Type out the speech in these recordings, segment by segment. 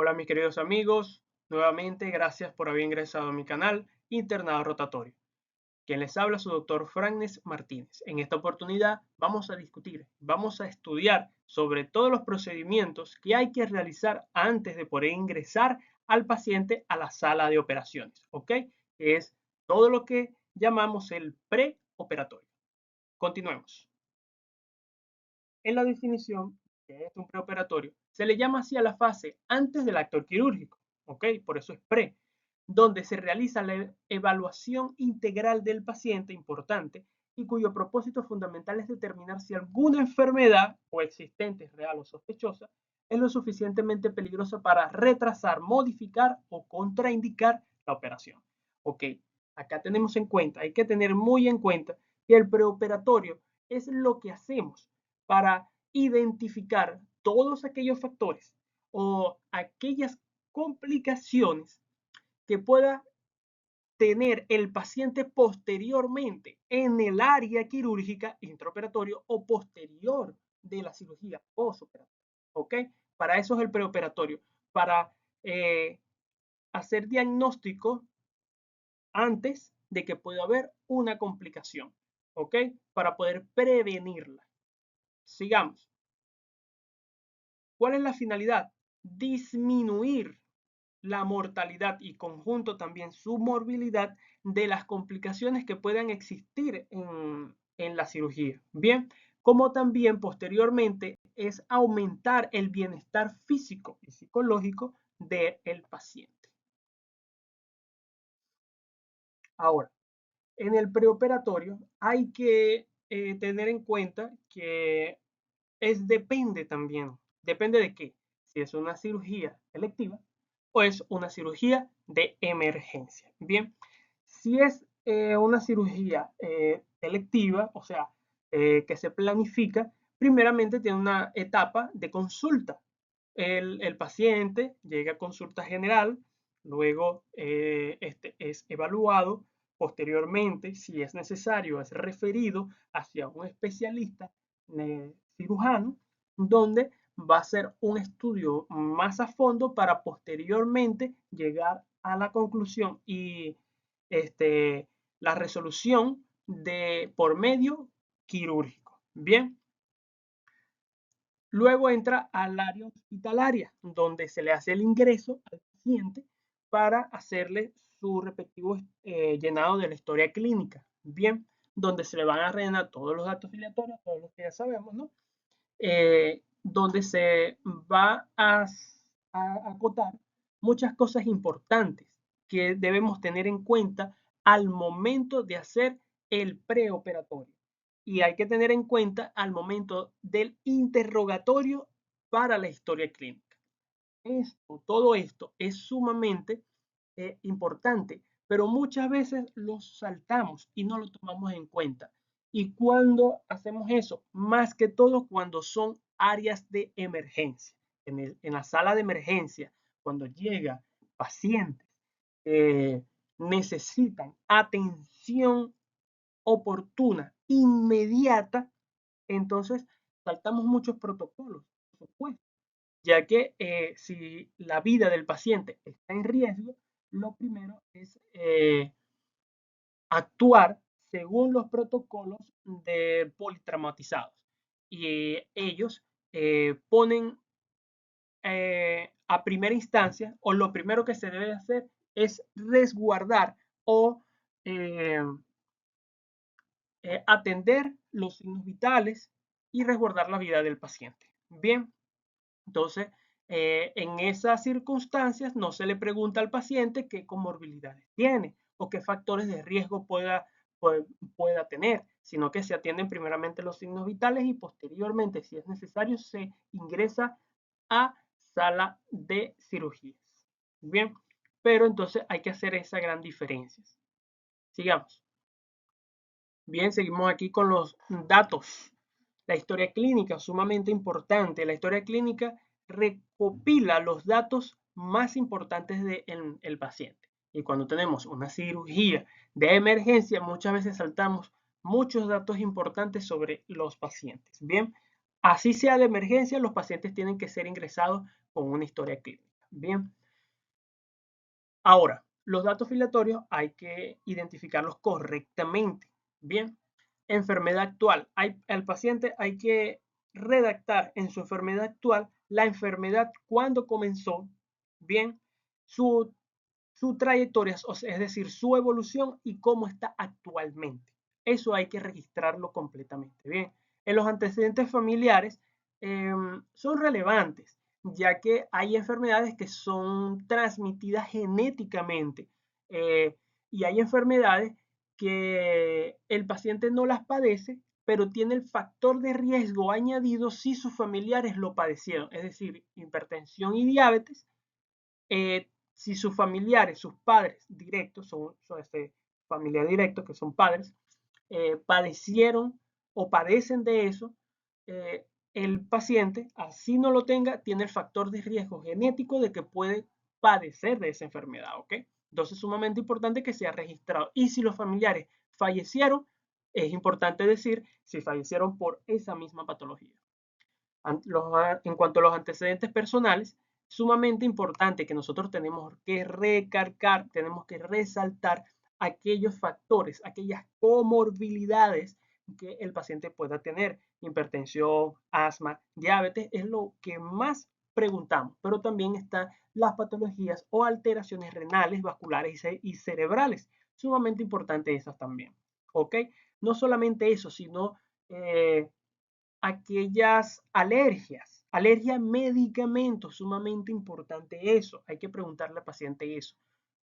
Hola mis queridos amigos, nuevamente gracias por haber ingresado a mi canal Internado Rotatorio. Quien les habla su doctor Franknes Martínez. En esta oportunidad vamos a discutir, vamos a estudiar sobre todos los procedimientos que hay que realizar antes de poder ingresar al paciente a la sala de operaciones, ¿ok? Que es todo lo que llamamos el preoperatorio. Continuemos. En la definición, que es un preoperatorio, se le llama así a la fase antes del acto quirúrgico, ¿ok? Por eso es pre, donde se realiza la evaluación integral del paciente importante y cuyo propósito fundamental es determinar si alguna enfermedad o existente, real o sospechosa, es lo suficientemente peligrosa para retrasar, modificar o contraindicar la operación. Ok, acá tenemos en cuenta, hay que tener muy en cuenta que el preoperatorio es lo que hacemos para identificar todos aquellos factores o aquellas complicaciones que pueda tener el paciente posteriormente en el área quirúrgica intraoperatorio o posterior de la cirugía postoperatoria. ¿Ok? Para eso es el preoperatorio, para hacer diagnóstico antes de que pueda haber una complicación. ¿Ok? Para poder prevenirla. Sigamos. ¿Cuál es la finalidad? Disminuir la mortalidad y conjunto también su morbilidad de las complicaciones que puedan existir en la cirugía. Bien, como también posteriormente es aumentar el bienestar físico y psicológico del paciente. Ahora, en el preoperatorio hay que tener en cuenta que depende también, depende de qué, si es una cirugía electiva o es una cirugía de emergencia. Bien, si es una cirugía electiva, o sea, que se planifica, primeramente tiene una etapa de consulta. El paciente llega a consulta general, luego este es evaluado, posteriormente, si es necesario, es referido hacia un especialista cirujano, donde va a hacer un estudio más a fondo para posteriormente llegar a la conclusión y este, la resolución de por medio quirúrgico. Bien, luego entra al área hospitalaria, donde se le hace el ingreso al paciente para hacerle su respectivo llenado de la historia clínica. Bien, donde se le van a rellenar todos los datos filiatorios, todos los que ya sabemos, ¿no? Donde se va a acotar muchas cosas importantes que debemos tener en cuenta al momento de hacer el preoperatorio. Y hay que tener en cuenta al momento del interrogatorio para la historia clínica. Todo esto es sumamente importante, pero muchas veces lo saltamos y no lo tomamos en cuenta. ¿Y cuando hacemos eso? Más que todo cuando son áreas de emergencia. En la sala de emergencia, cuando llega pacientes que necesitan atención oportuna, inmediata, entonces saltamos muchos protocolos, por supuesto, ya que si la vida del paciente está en riesgo, lo primero es actuar según los protocolos de politraumatizados. Y ellos ponen a primera instancia, o lo primero que se debe hacer es resguardar o eh, atender los signos vitales y resguardar la vida del paciente. Bien, entonces, en esas circunstancias no se le pregunta al paciente qué comorbilidades tiene o qué factores de riesgo pueda tener, sino que se atienden primeramente los signos vitales y posteriormente, si es necesario, se ingresa a sala de cirugías. Bien, pero entonces hay que hacer esa gran diferencia. Sigamos. Bien, seguimos aquí con los datos. La historia clínica, sumamente importante. La historia clínica recopila los datos más importantes del paciente. Y cuando tenemos una cirugía de emergencia, muchas veces saltamos muchos datos importantes sobre los pacientes. Bien, así sea de emergencia, los pacientes tienen que ser ingresados con una historia clínica. Bien, ahora, los datos filiatorios hay que identificarlos correctamente. Bien, enfermedad actual. Al paciente hay que redactar en su enfermedad actual la enfermedad cuando comenzó, bien, su, su trayectoria, es decir, su evolución y cómo está actualmente. Eso hay que registrarlo completamente. Bien, en los antecedentes familiares son relevantes, ya que hay enfermedades que son transmitidas genéticamente y hay enfermedades que el paciente no las padece, pero tiene el factor de riesgo añadido si sus familiares lo padecieron, es decir, hipertensión y diabetes. Si sus familiares, sus padres directos, son familiar directo, que son padres, padecieron o padecen de eso, eh, el paciente, así no lo tenga, tiene el factor de riesgo genético de que puede padecer de esa enfermedad, ¿ok? Entonces es sumamente importante que sea registrado. Y si los familiares fallecieron, es importante decir si fallecieron por esa misma patología. En cuanto a los antecedentes personales, sumamente importante que nosotros tenemos que recargar, tenemos que resaltar aquellos factores, aquellas comorbilidades que el paciente pueda tener. Hipertensión, asma, diabetes es lo que más preguntamos, pero también están las patologías o alteraciones renales, vasculares y cerebrales. Sumamente importante esas también. ¿Ok? No solamente eso, sino aquellas alergias, alergia a medicamentos, sumamente importante eso. Hay que preguntarle al paciente eso.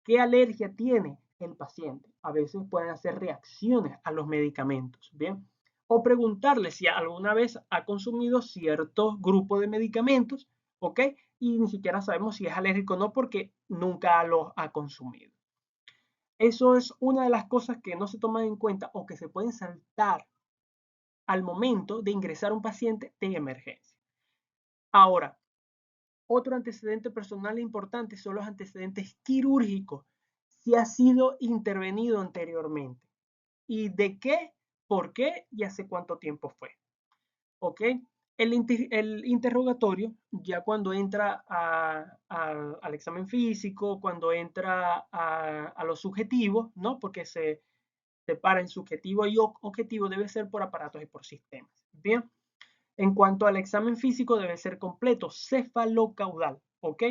¿Qué alergia tiene el paciente? A veces pueden hacer reacciones a los medicamentos, ¿bien? O preguntarle si alguna vez ha consumido cierto grupo de medicamentos, ¿ok? Y ni siquiera sabemos si es alérgico o no porque nunca los ha consumido. Eso es una de las cosas que no se toman en cuenta o que se pueden saltar al momento de ingresar a un paciente de emergencia. Ahora, otro antecedente personal importante son los antecedentes quirúrgicos, si ha sido intervenido anteriormente. ¿Y de qué? ¿Por qué? ¿Y hace cuánto tiempo fue? ¿Ok? El interrogatorio, ya cuando entra al examen físico, cuando entra a lo subjetivo, ¿no? Porque se separa en subjetivo y objetivo, debe ser por aparatos y por sistemas. Bien. En cuanto al examen físico, debe ser completo, cefalocaudal, ¿ok?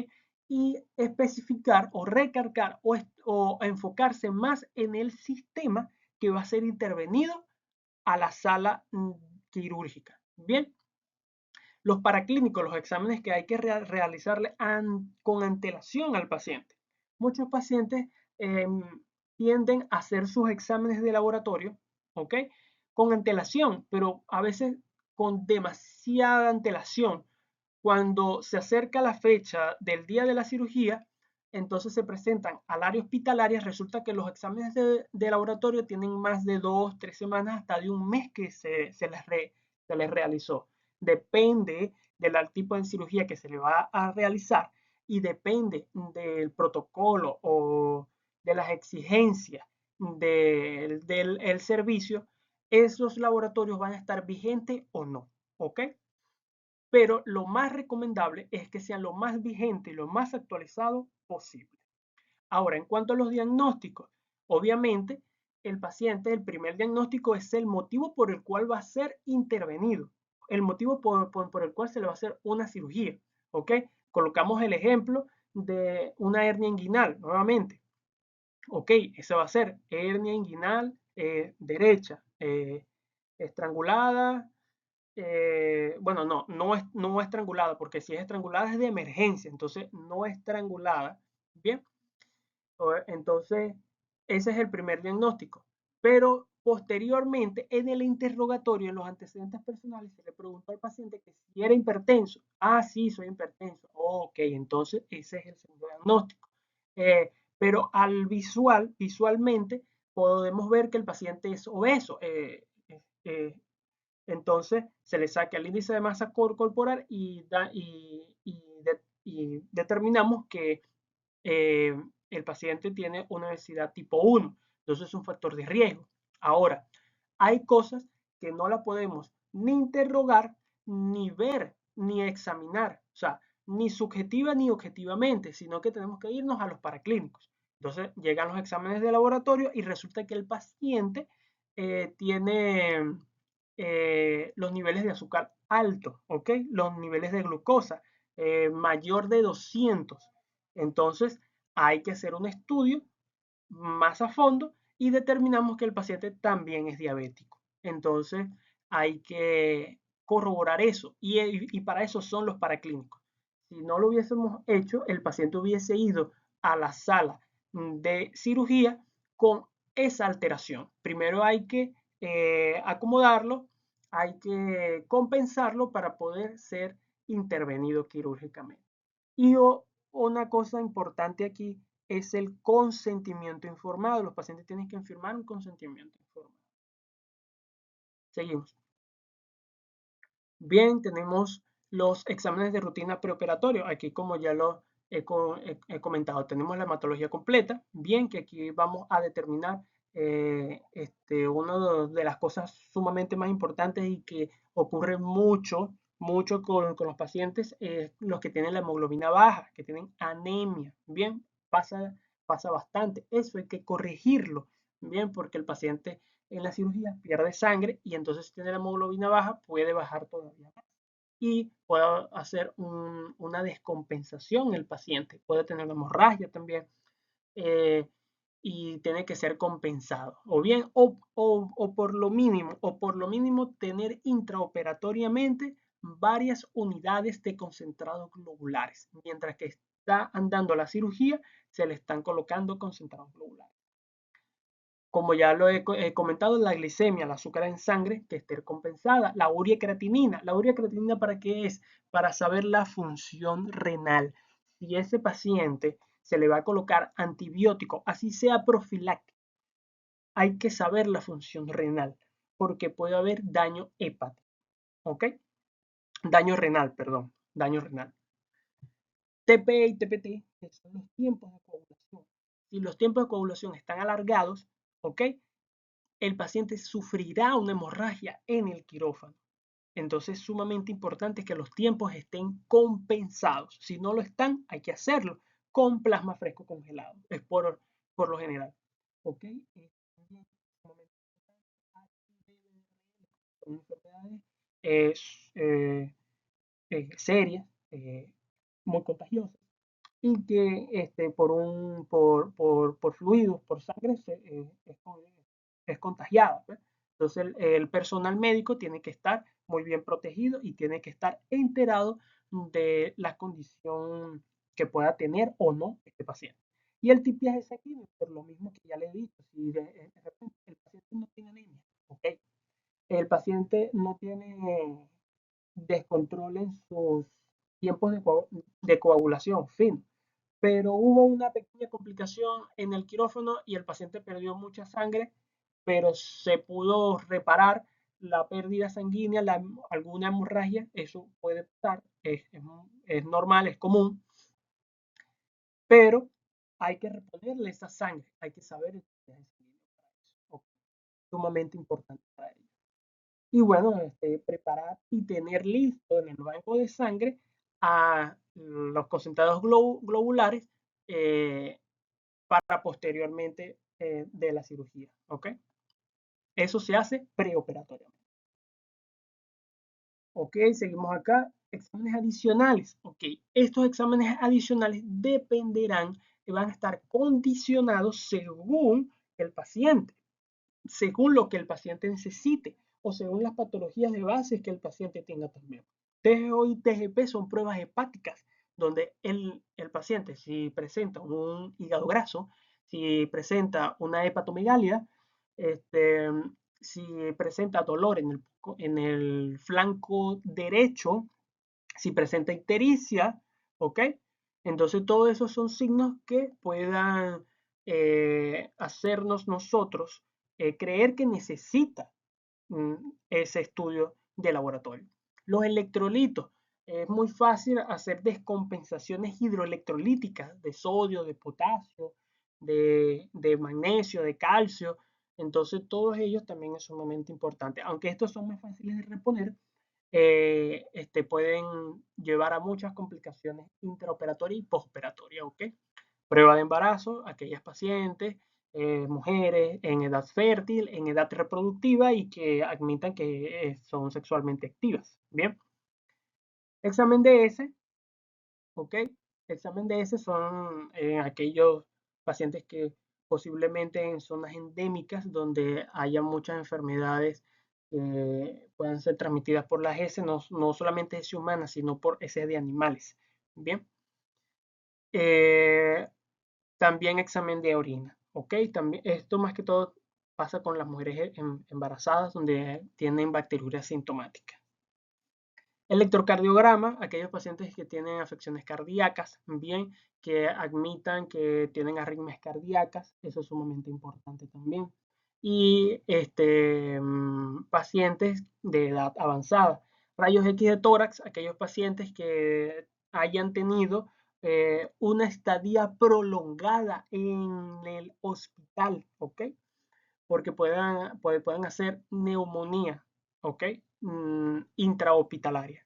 Y especificar o recargar o enfocarse más en el sistema que va a ser intervenido a la sala quirúrgica. Bien, los paraclínicos, los exámenes que hay que realizarle con antelación al paciente. Muchos pacientes eh, tienden a hacer sus exámenes de laboratorio, ¿ok? Con antelación, pero a veces con demasiada antelación. Cuando se acerca la fecha del día de la cirugía, entonces se presentan al área hospitalaria. Resulta que los exámenes de laboratorio tienen más de 2, 3 semanas, hasta de un mes que se les realizó. Depende del tipo de cirugía que se le va a realizar y depende del protocolo o de las exigencias del servicio, esos laboratorios van a estar vigentes o no, ¿ok? Pero lo más recomendable es que sean lo más vigente y lo más actualizado posible. Ahora, en cuanto a los diagnósticos, obviamente el paciente, el primer diagnóstico es el motivo por el cual va a ser intervenido, el motivo por el cual se le va a hacer una cirugía, ¿ok? Colocamos el ejemplo de una hernia inguinal, nuevamente. Ok, esa va a ser hernia inguinal derecha, estrangulada, bueno, no estrangulada, porque si es estrangulada es de emergencia, entonces no estrangulada, ¿bien? Entonces, ese es el primer diagnóstico. Pero posteriormente, en el interrogatorio, en los antecedentes personales, se le preguntó al paciente que si era hipertenso. Ah, sí, soy hipertenso. Ok, entonces ese es el segundo diagnóstico. Pero visualmente, podemos ver que el paciente es obeso. Entonces, se le saca el índice de masa corporal y determinamos que eh, el paciente tiene una obesidad tipo 1. Entonces es un factor de riesgo. Ahora, hay cosas que no la podemos ni interrogar, ni ver, ni examinar. O sea, ni subjetiva ni objetivamente, sino que tenemos que irnos a los paraclínicos. Entonces llegan los exámenes de laboratorio y resulta que el paciente tiene los niveles de azúcar altos, ¿ok? Los niveles de glucosa mayor de 200. Entonces hay que hacer un estudio más a fondo y determinamos que el paciente también es diabético. Entonces hay que corroborar eso y para eso son los paraclínicos. Si no lo hubiésemos hecho, el paciente hubiese ido a la sala de cirugía con esa alteración. Primero hay que acomodarlo, hay que compensarlo para poder ser intervenido quirúrgicamente. Y una cosa importante aquí es el consentimiento informado. Los pacientes tienen que firmar un consentimiento informado. Seguimos. Bien, tenemos los exámenes de rutina preoperatorio. Aquí, como ya lo he comentado, tenemos la hematología completa. Bien, que aquí vamos a determinar una de las cosas sumamente más importantes y que ocurre mucho con los pacientes, los que tienen la hemoglobina baja, que tienen anemia. Bien, pasa bastante. Eso hay que corregirlo. Bien, porque el paciente en la cirugía pierde sangre y entonces si tiene la hemoglobina baja puede bajar todavía más y puede hacer una descompensación el paciente, puede tener hemorragia también eh, y tiene que ser compensado o bien o por lo mínimo tener intraoperatoriamente varias unidades de concentrados globulares mientras que está andando la cirugía se le están colocando concentrados globulares. Como ya lo he comentado, la glicemia, el azúcar en sangre, que esté compensada. La urea y creatinina. ¿La urea y creatinina para qué es? Para saber la función renal. Si ese paciente se le va a colocar antibiótico, así sea profiláctico, hay que saber la función renal, porque puede haber daño hepático. ¿Ok? Daño renal, perdón. Daño renal. TP y TPT, que son los tiempos de coagulación. Si los tiempos de coagulación están alargados, ¿ok? El paciente sufrirá una hemorragia en el quirófano. Entonces es sumamente importante que los tiempos estén compensados. Si no lo están, hay que hacerlo con plasma fresco congelado. Es por lo general. ¿Ok? Son enfermedades serias, muy contagiosas y que por fluidos, por sangre, es contagiada. ¿Pues? Entonces el personal médico tiene que estar muy bien protegido y tiene que estar enterado de la condición que pueda tener o no este paciente. Y el tipiaje sanguíneo, por lo mismo que ya le he dicho, si de repente el paciente no tiene anemia, okay, el paciente no tiene descontrol en sus tiempos de coagulación, fin, pero hubo una pequeña complicación en el quirófano y el paciente perdió mucha sangre, pero se pudo reparar la pérdida sanguínea, alguna hemorragia, eso puede pasar, es normal, es común, pero hay que reponerle esa sangre, hay que saber el sanguíneo para eso, sumamente importante para ello. Y bueno, preparar y tener listo en el banco de sangre a los concentrados globulares eh, para posteriormente de la cirugía. ¿Ok? Eso se hace preoperatoriamente. ¿Ok? Seguimos acá. Exámenes adicionales. ¿Ok? Estos exámenes adicionales dependerán y van a estar condicionados según el paciente, según lo que el paciente necesite o según las patologías de base que el paciente tenga también. TGO y TGP son pruebas hepáticas donde el paciente, si presenta un hígado graso, si presenta una hepatomegalia, este, si presenta dolor en el flanco derecho, si presenta ictericia, ¿ok? Entonces, todos esos son signos que puedan hacernos nosotros creer que necesita ese estudio de laboratorio. Los electrolitos. Es muy fácil hacer descompensaciones hidroelectrolíticas de sodio, de potasio, de magnesio, de calcio. Entonces, todos ellos también es sumamente importante. Aunque estos son más fáciles de reponer, pueden llevar a muchas complicaciones intraoperatorias y postoperatorias, ¿ok? Prueba de embarazo, aquellas pacientes, mujeres en edad fértil, en edad reproductiva y que admitan que son sexualmente activas. Bien, examen de S, ¿ok? Examen de S son aquellos pacientes que posiblemente en zonas endémicas donde haya muchas enfermedades que puedan ser transmitidas por las S, no solamente S humanas, sino por S de animales. Bien. Eh, También examen de orina, ¿ok? También, esto más que todo pasa con las mujeres embarazadas donde tienen bacteriuria asintomática. Electrocardiograma, aquellos pacientes que tienen afecciones cardíacas, bien, que admitan que tienen arritmias cardíacas, eso es sumamente importante también. Y pacientes de edad avanzada. Rayos X de tórax, aquellos pacientes que hayan tenido una estadía prolongada en el hospital, ¿ok? Porque pueden hacer neumonía, ¿ok? Intrahospitalaria.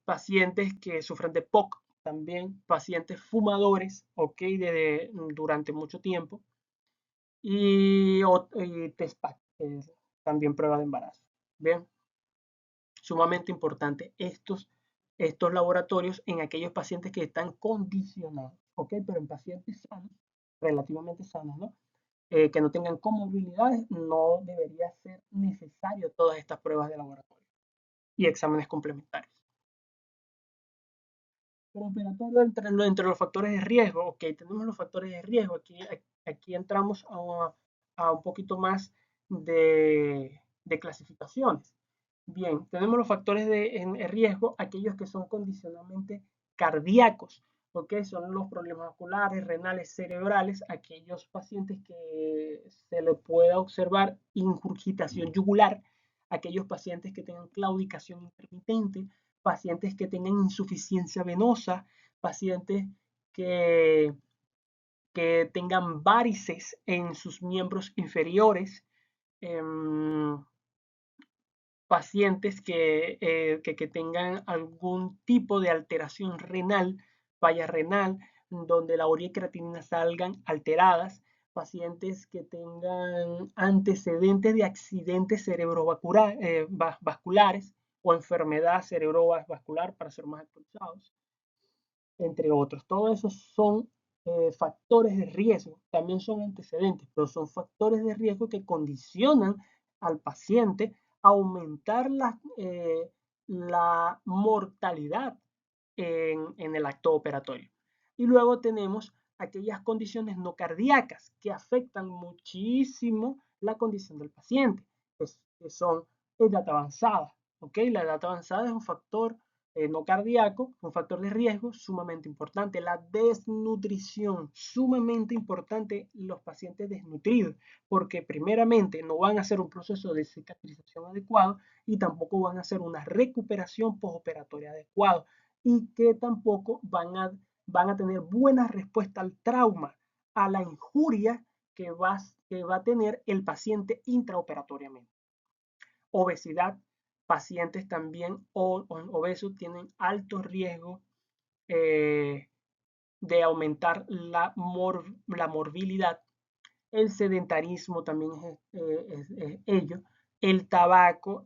Pacientes que sufren de POC, también pacientes fumadores, ¿ok? Durante mucho tiempo. Y TESPAC, también prueba de embarazo. Bien, sumamente importante estos laboratorios en aquellos pacientes que están condicionados, ¿ok? Pero en pacientes sanos, relativamente sanos, ¿no? Que no tengan comorbilidades, no debería ser necesario todas estas pruebas de laboratorio y exámenes complementarios. Preoperatorio entre los factores de riesgo, ok, tenemos los factores de riesgo, aquí entramos a un poquito más de clasificaciones. Bien, tenemos los factores en riesgo, aquellos que son condicionalmente cardíacos, ¿ok? Son los problemas oculares, renales, cerebrales, aquellos pacientes que se le pueda observar ingurgitación yugular, aquellos pacientes que tengan claudicación intermitente, pacientes que tengan insuficiencia venosa, pacientes que, que tengan varices en sus miembros inferiores, eh, pacientes que tengan algún tipo de alteración renal, falla renal, donde la urea y creatinina salgan alteradas, pacientes que tengan antecedentes de accidentes cerebrovasculares o enfermedad cerebrovascular, para ser más actualizados, entre otros. Todos esos son factores de riesgo, también son antecedentes, pero son factores de riesgo que condicionan al paciente a aumentar la mortalidad en el acto operatorio. Y luego tenemos aquellas condiciones no cardíacas que afectan muchísimo la condición del paciente, que son edad avanzada. ¿Ok? La edad avanzada es un factor no cardíaco, un factor de riesgo sumamente importante. La desnutrición, sumamente importante los pacientes desnutridos, porque primeramente no van a hacer un proceso de cicatrización adecuado y tampoco van a hacer una recuperación postoperatoria adecuada y que tampoco van a tener buena respuesta al trauma, a la injuria que va a tener el paciente intraoperatoriamente. Obesidad, pacientes también obesos tienen alto riesgo eh, de aumentar la morbilidad. El sedentarismo también es ello. El tabaco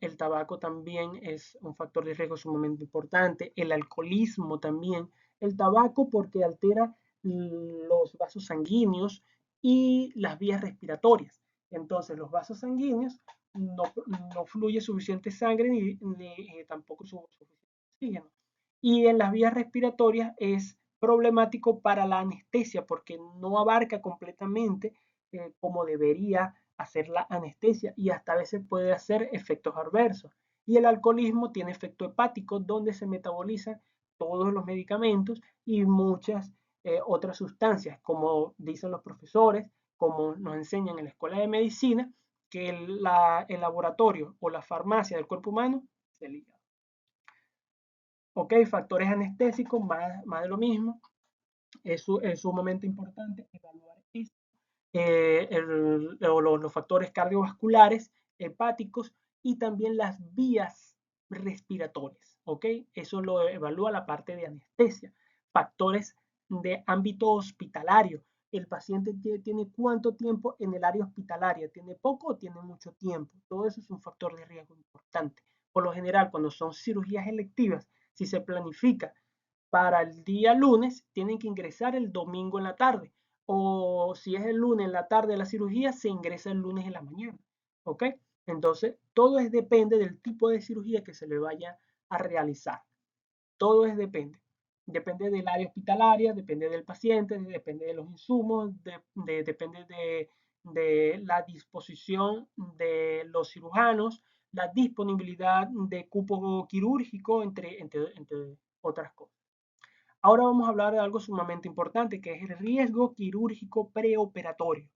también es un factor de riesgo sumamente importante. El alcoholismo también. El tabaco porque altera los vasos sanguíneos y las vías respiratorias. Entonces los vasos sanguíneos no, no fluye suficiente sangre ni tampoco suficiente oxígeno. Y en las vías respiratorias es problemático para la anestesia porque no abarca completamente como debería hacer la anestesia y hasta a veces puede hacer efectos adversos. Y el alcoholismo tiene efecto hepático donde se metabolizan todos los medicamentos y muchas otras sustancias, como dicen los profesores, como nos enseñan en la escuela de medicina, que el laboratorio o la farmacia del cuerpo humano es el hígado. Ok, factores anestésicos, más de lo mismo. Es sumamente importante evaluar esto. Los factores cardiovasculares, hepáticos y también las vías respiratorias, ¿ok? Eso lo evalúa la parte de anestesia. Factores de ámbito hospitalario. El paciente tiene cuánto tiempo en el área hospitalaria, tiene poco o tiene mucho tiempo. Todo eso es un factor de riesgo importante. Por lo general, cuando son cirugías electivas, si se planifica para el día lunes, tienen que ingresar el domingo en la tarde. O si es el lunes en la tarde de la cirugía, se ingresa el lunes en la mañana. ¿Ok? Entonces, todo depende del tipo de cirugía que se le vaya a realizar. Todo depende. Depende del área hospitalaria, depende del paciente, depende de los insumos, depende de la disposición de los cirujanos, la disponibilidad de cupo quirúrgico, entre otras cosas. Ahora vamos a hablar de algo sumamente importante, que es el riesgo quirúrgico preoperatorio.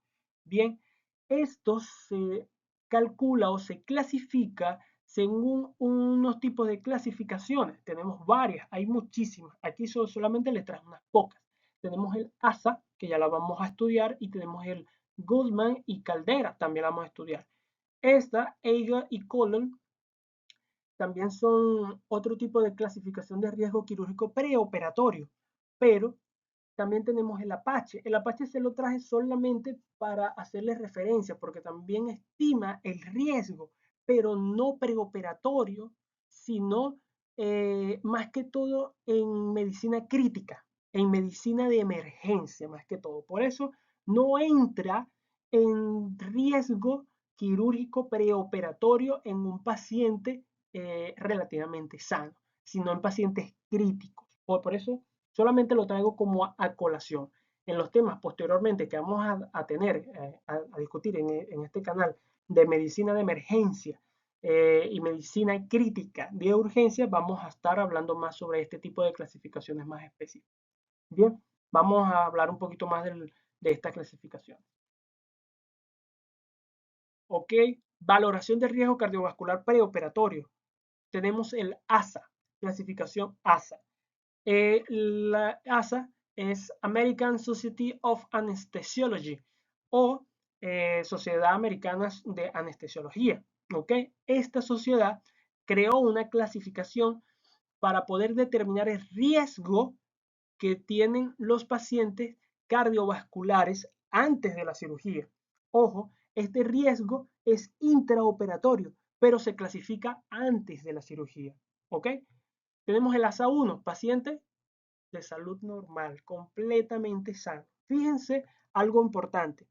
Bien, esto se calcula o se clasifica según unos tipos de clasificaciones. Tenemos varias, hay muchísimas. Aquí solamente les traje unas pocas. Tenemos el ASA, que ya la vamos a estudiar, y tenemos el Goldman y Caldera, también la vamos a estudiar. Esta, EIGA y Colon también son otro tipo de clasificación de riesgo quirúrgico preoperatorio, pero también tenemos el Apache. El Apache se lo traje solamente para hacerle referencia, porque también estima el riesgo, pero no preoperatorio, sino más que todo en medicina crítica, en medicina de emergencia, más que todo. Por eso no entra en riesgo quirúrgico preoperatorio en un paciente relativamente sano, sino en pacientes críticos. Por eso solamente lo traigo como a colación. En los temas posteriormente que vamos a tener, a discutir en este canal de medicina de emergencia y medicina crítica de urgencia, vamos a estar hablando más sobre este tipo de clasificaciones más específicas. Bien, vamos a hablar un poquito más de esta clasificación. Ok, valoración de riesgo cardiovascular preoperatorio. Tenemos el ASA, clasificación ASA. La ASA es American Society of Anesthesiology o Sociedad Americana de Anestesiología. ¿Ok? Esta sociedad creó una clasificación para poder determinar el riesgo que tienen los pacientes cardiovasculares antes de la cirugía. Ojo, este riesgo es intraoperatorio, pero se clasifica antes de la cirugía. ¿Ok? Tenemos el ASA1, paciente de salud normal, completamente sano. Fíjense algo importante.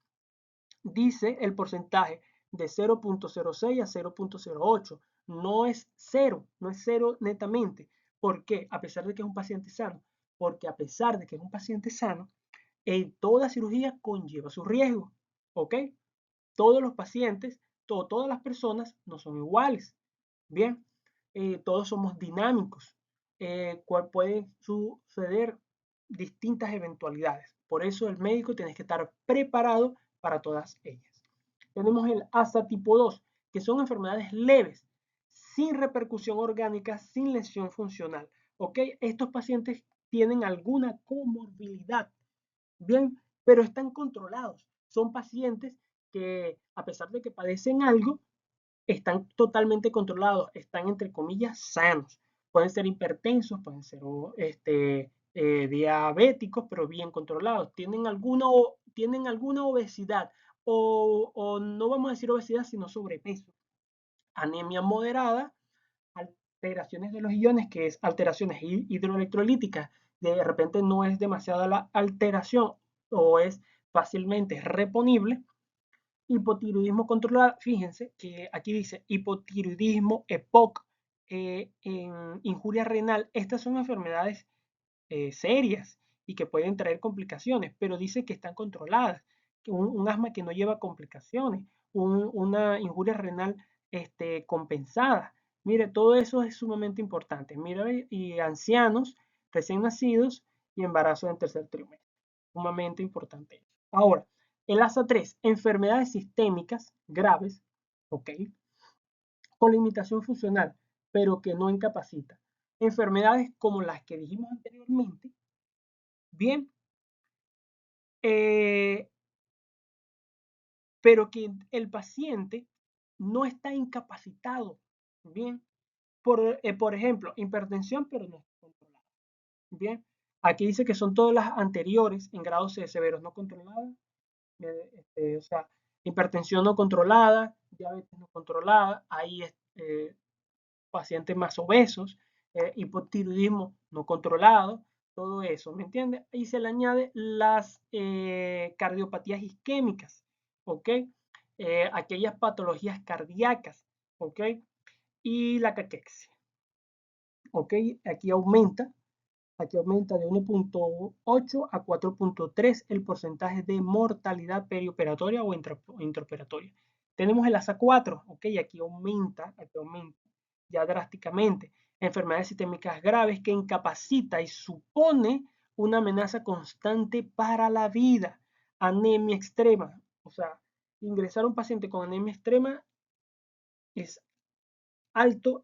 Dice el porcentaje de 0.06 a 0.08. No es cero, no es cero netamente. ¿Por qué? A pesar de que es un paciente sano. Porque a pesar de que es un paciente sano, toda cirugía conlleva su riesgo. ¿Ok? Todos los pacientes, todas las personas no son iguales. Bien, todos somos dinámicos, cual pueden suceder distintas eventualidades. Por eso el médico tiene que estar preparado para todas ellas. Tenemos el ASA tipo 2, que son enfermedades leves, sin repercusión orgánica, sin lesión funcional. ¿Ok? Estos pacientes tienen alguna comorbilidad, bien, pero están controlados. Son pacientes que, a pesar de que padecen algo, están totalmente controlados, están entre comillas sanos. Pueden ser hipertensos, pueden ser diabéticos, pero bien controlados. Tienen alguna obesidad o no vamos a decir obesidad, sino sobrepeso. Anemia moderada, alteraciones de los iones, que es alteraciones hidroelectrolíticas. De repente no es demasiada la alteración o es fácilmente reponible. Hipotiroidismo controlado, fíjense que aquí dice hipotiroidismo, EPOC, en injuria renal. Estas son enfermedades serias y que pueden traer complicaciones, pero dice que están controladas. Un asma que no lleva complicaciones, una injuria renal compensada. Mire, todo eso es sumamente importante. Mire, y ancianos, recién nacidos y embarazo en tercer trimestre. Sumamente importante. Ahora, el ASA3, enfermedades sistémicas graves, ¿ok? Con limitación funcional, pero que no incapacita. Enfermedades como las que dijimos anteriormente, bien, pero que el paciente no está incapacitado. Bien, por ejemplo, hipertensión, pero no está controlada. Bien, aquí dice que son todas las anteriores en grados severos no controladas, o sea, hipertensión no controlada, diabetes no controlada, ahí pacientes más obesos, hipotiroidismo no controlado, todo eso, ¿me entiendes? Y se le añade las cardiopatías isquémicas, ¿ok? Aquellas patologías cardíacas, ¿ok? Y la caquexia, ¿ok? Aquí aumenta de 1.8 a 4.3 el porcentaje de mortalidad perioperatoria o intraoperatoria. Tenemos el ASA4, ¿ok? Aquí aumenta ya drásticamente. Enfermedades sistémicas graves que incapacita y supone una amenaza constante para la vida. Anemia extrema, o sea, ingresar a un paciente con anemia extrema es alto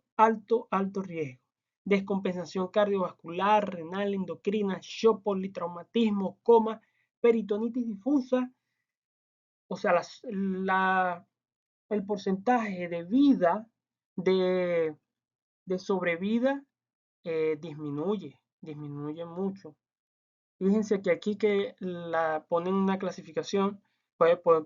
riesgo. Descompensación cardiovascular, renal, endocrina, shock, politraumatismo, coma, peritonitis difusa. O sea, el porcentaje de vida, de, de sobrevida, disminuye mucho. Fíjense que aquí que la ponen una clasificación,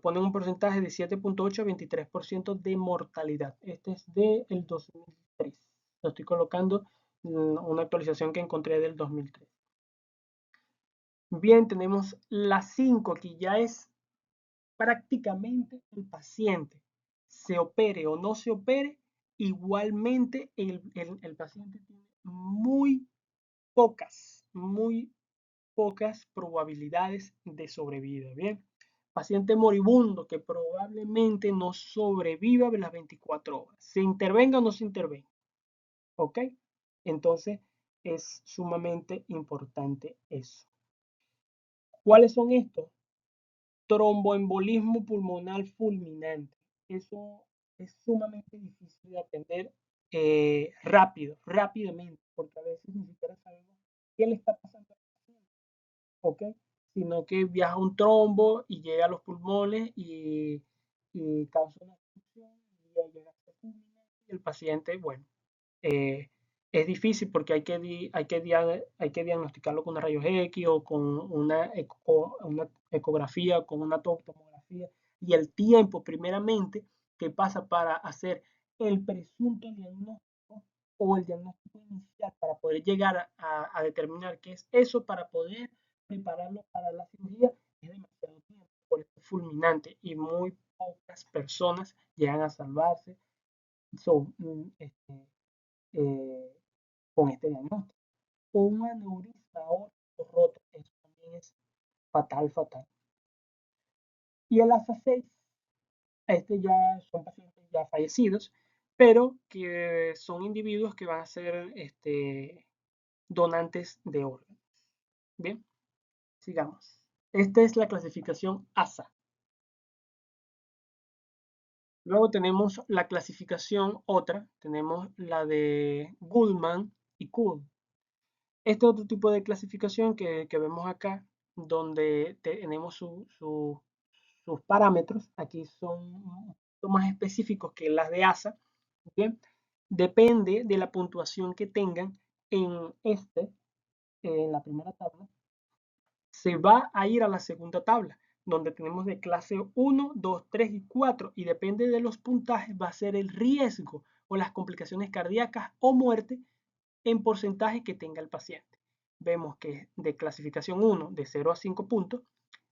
ponen un porcentaje de 7.8 a 23% de mortalidad. Este es del 2003. Lo estoy colocando una actualización que encontré del 2003. Bien, tenemos la 5, que ya es prácticamente el paciente. Se opere o no se opere, igualmente el paciente tiene muy pocas probabilidades de sobrevida. Bien, paciente moribundo que probablemente no sobreviva las 24 horas. Se intervenga o no se intervenga. ¿Ok? Entonces es sumamente importante eso. ¿Cuáles son estos? Tromboembolismo pulmonar fulminante. Eso es sumamente difícil de atender rápidamente, porque a veces ni siquiera sabemos qué le está pasando al paciente. ¿Ok? Sino que viaja un trombo y llega a los pulmones y causa una obstrucción y llega a ser fulminante y el paciente, bueno, eh, es difícil porque hay que diagnosticarlo con una rayos X o con una ecografía, con una tomografía, y el tiempo primeramente que pasa para hacer el presunto diagnóstico o el diagnóstico inicial para poder llegar a determinar qué es eso, para poder prepararlo para la cirugía, es demasiado tiempo, por eso es fulminante y muy pocas personas llegan a salvarse. Son, eh, con este diagnóstico. Un aneurisma aórtico roto, eso también es fatal. Y el ASA 6, este ya son pacientes ya fallecidos, pero que son individuos que van a ser donantes de órganos. Bien, sigamos. Esta es la clasificación ASA. Luego tenemos la clasificación otra, tenemos la de Goldman y Kuhn. Este otro tipo de clasificación que vemos acá, donde tenemos sus parámetros, aquí son un poquito más específicos que las de ASA, ¿bien? Depende de la puntuación que tengan en la primera tabla, se va a ir a la segunda tabla, donde tenemos de clase 1, 2, 3 y 4, y depende de los puntajes va a ser el riesgo o las complicaciones cardíacas o muerte en porcentaje que tenga el paciente. Vemos que es de clasificación 1 de 0 a 5 puntos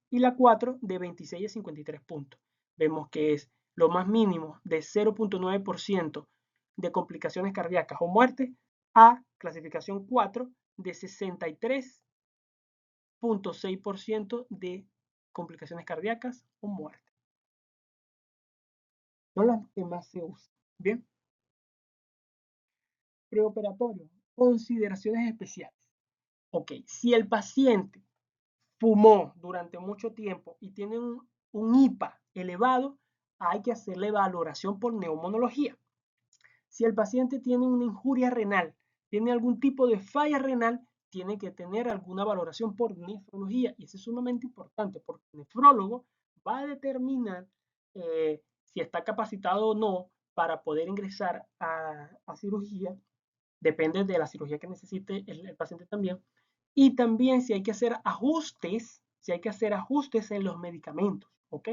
y la 4 de 26 a 53 puntos. Vemos que es lo más mínimo de 0.9% de complicaciones cardíacas o muerte a clasificación 4 de 63.6% de complicaciones cardíacas o muerte. Son las que más se usan. Bien. Preoperatorio. Consideraciones especiales. Ok, si el paciente fumó durante mucho tiempo y tiene un IPA elevado, hay que hacerle valoración por neumonología. Si el paciente tiene una injuria renal, tiene algún tipo de falla renal, tiene que tener alguna valoración por nefrología. Y eso es sumamente importante porque el nefrólogo va a determinar si está capacitado o no para poder ingresar a cirugía, depende de la cirugía que necesite el paciente también, y también si hay que hacer ajustes, en los medicamentos, ¿ok?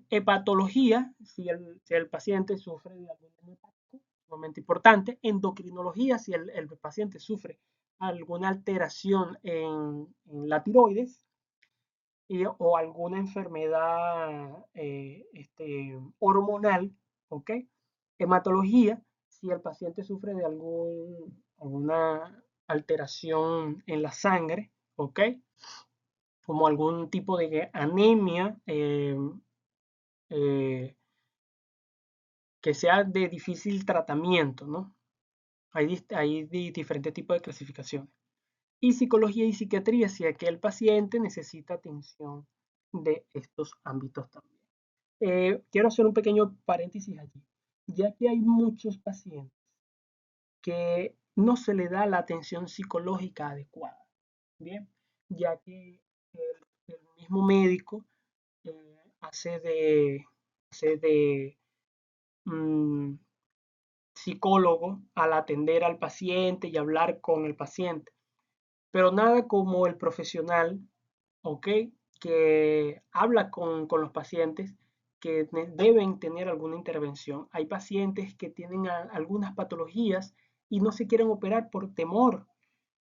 Hepatología, si el paciente sufre de algún daño hepático, sumamente importante. Endocrinología, si el paciente sufre alguna alteración en la tiroides o alguna enfermedad hormonal, ¿ok? Hematología, si el paciente sufre de alguna alteración en la sangre, ¿ok? Como algún tipo de anemia eh, que sea de difícil tratamiento, ¿no? Hay diferentes tipos de clasificaciones. Y psicología y psiquiatría, si aquel paciente necesita atención de estos ámbitos también. Quiero hacer un pequeño paréntesis allí, ya que hay muchos pacientes que no se le da la atención psicológica adecuada, ¿bien? Ya que el mismo médico hace de mm, psicólogo al atender al paciente y hablar con el paciente, pero nada como el profesional, ¿ok? Que habla con los pacientes que deben tener alguna intervención. Hay pacientes que tienen algunas patologías y no se quieren operar por temor,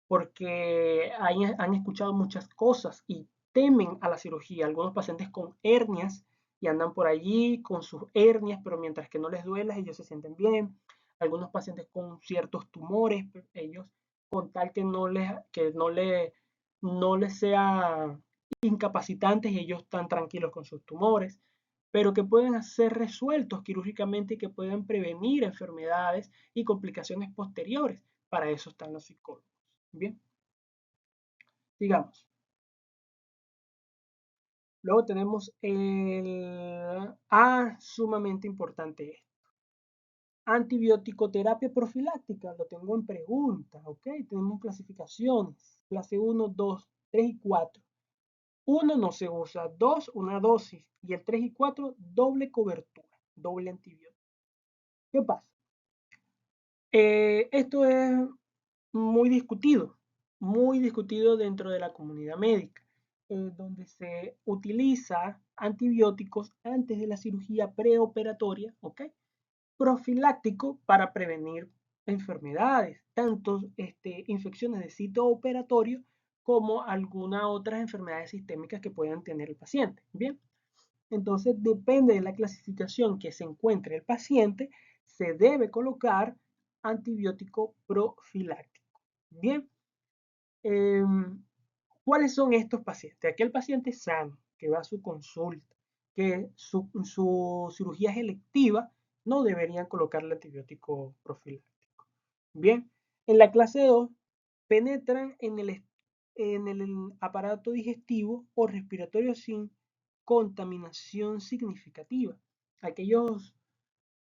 porque han escuchado muchas cosas y temen a la cirugía. Algunos pacientes con hernias y andan por allí con sus hernias, pero mientras que no les duela, ellos se sienten bien. Algunos pacientes con ciertos tumores, ellos con tal que no les sea incapacitantes y ellos están tranquilos con sus tumores, pero que pueden ser resueltos quirúrgicamente y que pueden prevenir enfermedades y complicaciones posteriores. Para eso están los psicólogos. Bien, sigamos. Luego tenemos el sumamente importante, antibiótico terapia profiláctica, lo tengo en pregunta, ¿ok? Tenemos clasificaciones, clase 1, 2, 3 y 4. 1 no se usa, 2 una dosis y el 3 y 4 doble cobertura, doble antibiótico. ¿Qué pasa? Esto es muy discutido dentro de la comunidad médica, donde se utiliza antibióticos antes de la cirugía preoperatoria, ¿ok? Profiláctico para prevenir enfermedades, tanto infecciones de sitio operatorio como algunas otras enfermedades sistémicas que puedan tener el paciente. Bien, entonces depende de la clasificación que se encuentre el paciente, se debe colocar antibiótico profiláctico. Bien, eh, ¿cuáles son estos pacientes? Aquel paciente sano que va a su consulta, que su cirugía es electiva, no deberían colocarle antibiótico profiláctico. Bien, en la clase 2 penetran en el aparato digestivo o respiratorio sin contaminación significativa. Aquellos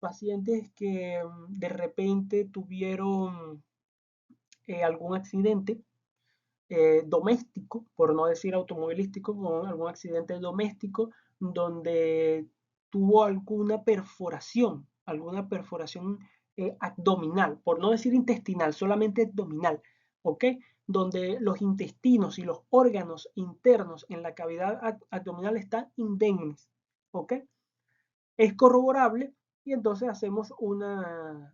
pacientes que de repente tuvieron algún accidente doméstico, por no decir automovilístico, con algún accidente doméstico donde tuvo alguna perforación abdominal, por no decir intestinal, solamente abdominal, ¿ok? Donde los intestinos y los órganos internos en la cavidad abdominal están indemnes, ¿ok? Es corroborable y entonces hacemos una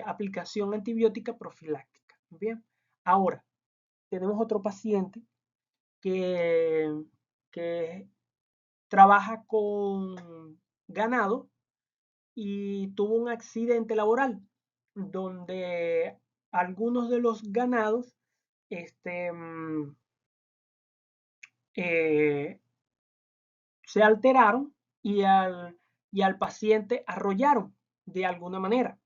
aplicación antibiótica profiláctica. Bien, ahora tenemos otro paciente que, que trabaja con ganado y tuvo un accidente laboral donde algunos de los ganados este, eh, se alteraron y al paciente arrollaron de alguna manera,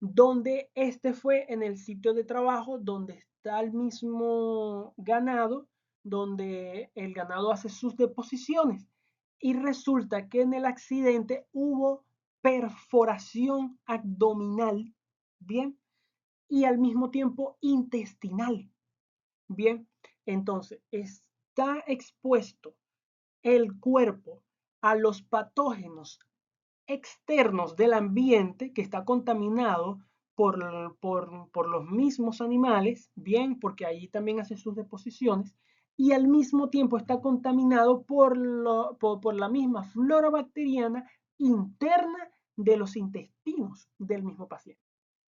donde este fue en el sitio de trabajo donde está el mismo ganado, donde el ganado hace sus deposiciones. Y resulta que en el accidente hubo perforación abdominal, ¿bien? Y al mismo tiempo intestinal, ¿bien? Entonces, está expuesto el cuerpo a los patógenos externos del ambiente que está contaminado por los mismos animales, bien, porque ahí también hace sus deposiciones, y al mismo tiempo está contaminado por la misma flora bacteriana interna de los intestinos del mismo paciente.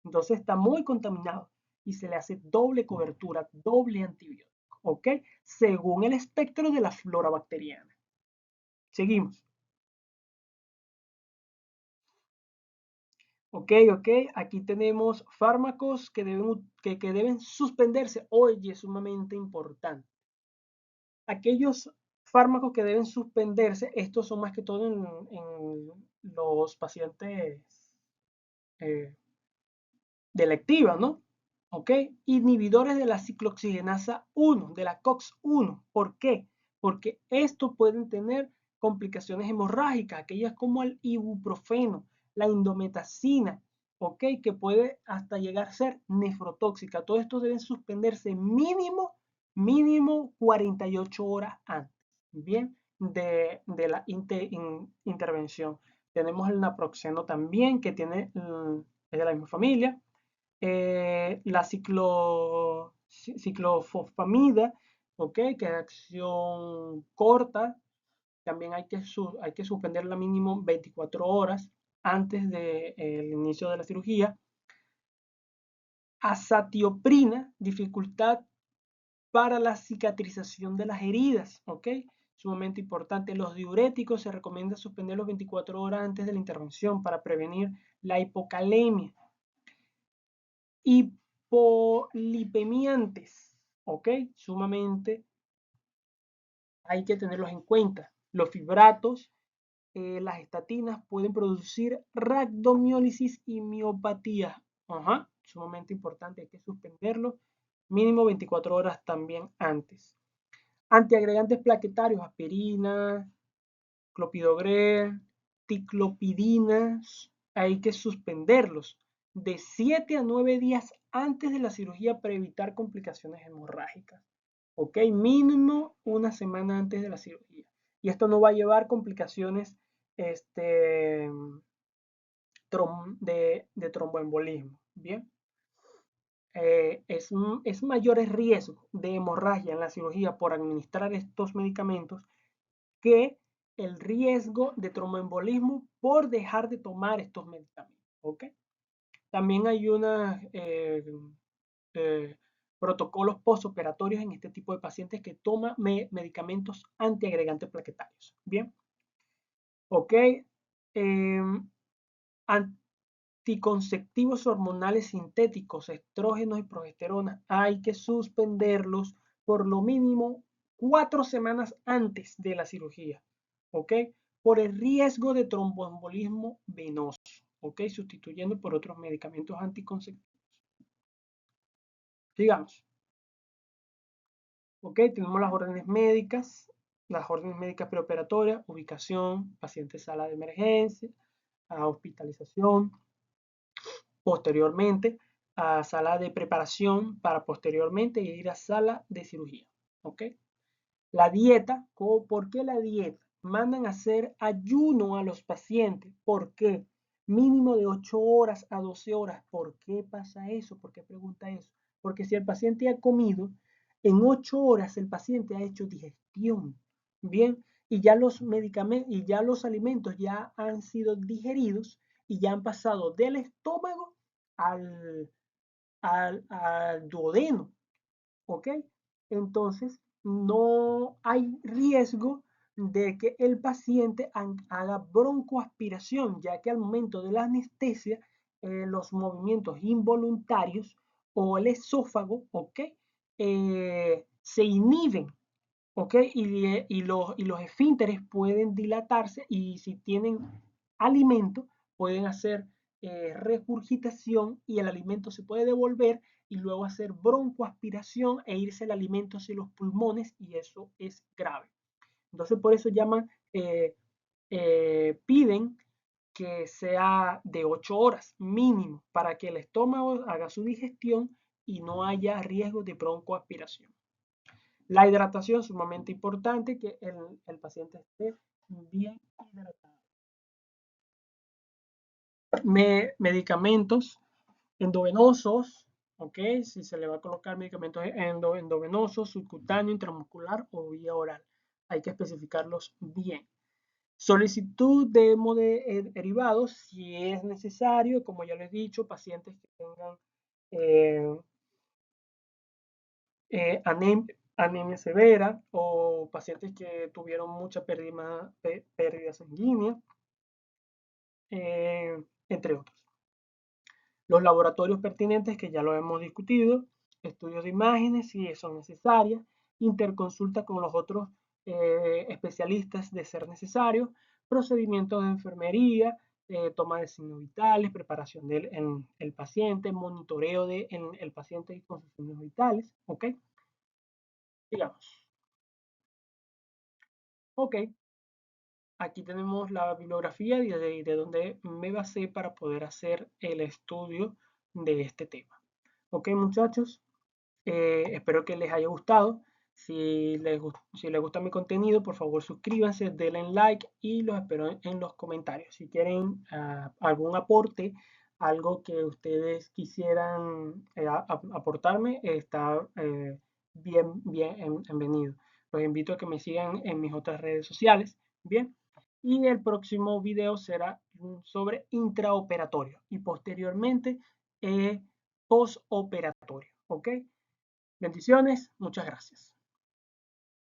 Entonces está muy contaminado y se le hace doble cobertura, doble antibiótico, ¿ok? Según el espectro de la flora bacteriana. Seguimos. Ok, aquí tenemos fármacos que deben suspenderse. Oye, es sumamente importante. Aquellos fármacos que deben suspenderse, estos son más que todo en los pacientes eh, de electiva, ¿no? ¿Ok? Inhibidores de la ciclooxigenasa 1, de la COX-1. ¿Por qué? Porque estos pueden tener complicaciones hemorrágicas, aquellas como el ibuprofeno, la indometacina, ¿ok? Que puede hasta llegar a ser nefrotóxica. Todo esto debe suspenderse mínimo 48 horas antes, ¿bien? De la intervención. Tenemos el naproxeno también, que es de la misma familia. La ciclofosfamida, ¿ok? Que es de acción corta, también hay que suspenderla mínimo 24 horas antes del inicio de la cirugía. Azatioprina, dificultad para la cicatrización de las heridas, ¿ok? Sumamente importante. Los diuréticos se recomienda suspenderlos 24 horas antes de la intervención para prevenir la hipocalemia. Hipolipemiantes, ¿ok? Sumamente hay que tenerlos en cuenta. Los fibratos, las estatinas pueden producir rhabdomiólisis y miopatía. Ajá, sumamente importante, hay que suspenderlo mínimo 24 horas también antes. Antiagregantes plaquetarios, aspirina, clopidogrel, ticlopidina, hay que suspenderlos de 7 a 9 días antes de la cirugía para evitar complicaciones hemorrágicas. ¿Ok? Mínimo una semana antes de la cirugía. Y esto no va a llevar complicaciones este, de tromboembolismo. Bien. Es mayor el riesgo de hemorragia en la cirugía por administrar estos medicamentos que el riesgo de tromboembolismo por dejar de tomar estos medicamentos. ¿Ok? También hay unos protocolos postoperatorios en este tipo de pacientes que toman medicamentos antiagregantes plaquetarios. Bien. ¿Ok? Anticonceptivos hormonales sintéticos, estrógenos y progesterona, hay que suspenderlos por lo mínimo 4 semanas antes de la cirugía, ¿ok? Por el riesgo de tromboembolismo venoso, ¿ok? Sustituyendo por otros medicamentos anticonceptivos. Sigamos, ¿ok? Tenemos las órdenes médicas preoperatorias, ubicación, paciente sala de emergencia, hospitalización, posteriormente a sala de preparación para posteriormente ir a sala de cirugía. ¿Ok? La dieta, ¿por qué la dieta? Mandan a hacer ayuno a los pacientes. ¿Por qué? Mínimo de 8 horas a 12 horas. ¿Por qué pasa eso? ¿Por qué pregunta eso? Porque si el paciente ha comido, en 8 horas el paciente ha hecho digestión. Bien, y ya los medicamentos y ya los alimentos ya han sido digeridos y ya han pasado del estómago al, al duodeno, ¿ok? Entonces, no hay riesgo de que el paciente haga broncoaspiración, ya que al momento de la anestesia, los movimientos involuntarios o el esófago, ¿ok? Se inhiben, ¿ok? Y los esfínteres pueden dilatarse y si tienen alimento, pueden hacer regurgitación y el alimento se puede devolver y luego hacer broncoaspiración e irse el alimento hacia los pulmones y eso es grave. Entonces por eso piden que sea de 8 horas mínimo para que el estómago haga su digestión y no haya riesgo de broncoaspiración. La hidratación es sumamente importante, que el paciente esté bien hidratado. Medicamentos endovenosos, ¿ok? Si se le va a colocar medicamentos endovenosos, subcutáneo, intramuscular o vía oral. Hay que especificarlos bien. Solicitud de derivados, si es necesario, como ya les he dicho, pacientes que tengan eh, anemia severa o pacientes que tuvieron mucha pérdida sanguínea, entre otros. Los laboratorios pertinentes, que ya lo hemos discutido, estudios de imágenes si son necesarias, interconsulta con los otros especialistas de ser necesario, procedimientos de enfermería, toma de signos vitales, preparación del paciente, monitoreo del paciente con sus signos vitales, ¿ok? Digamos, ok, aquí tenemos la bibliografía de donde me basé para poder hacer el estudio de este tema. Ok, muchachos, espero que les haya gustado. Si les gusta mi contenido, por favor suscríbanse, denle like y los espero en los comentarios. Si quieren algún aporte, algo que ustedes quisieran aportarme, está bienvenido. Los invito a que me sigan en mis otras redes sociales. Bien. Y el próximo video será sobre intraoperatorio y posteriormente postoperatorio. ¿Ok? Bendiciones, muchas gracias.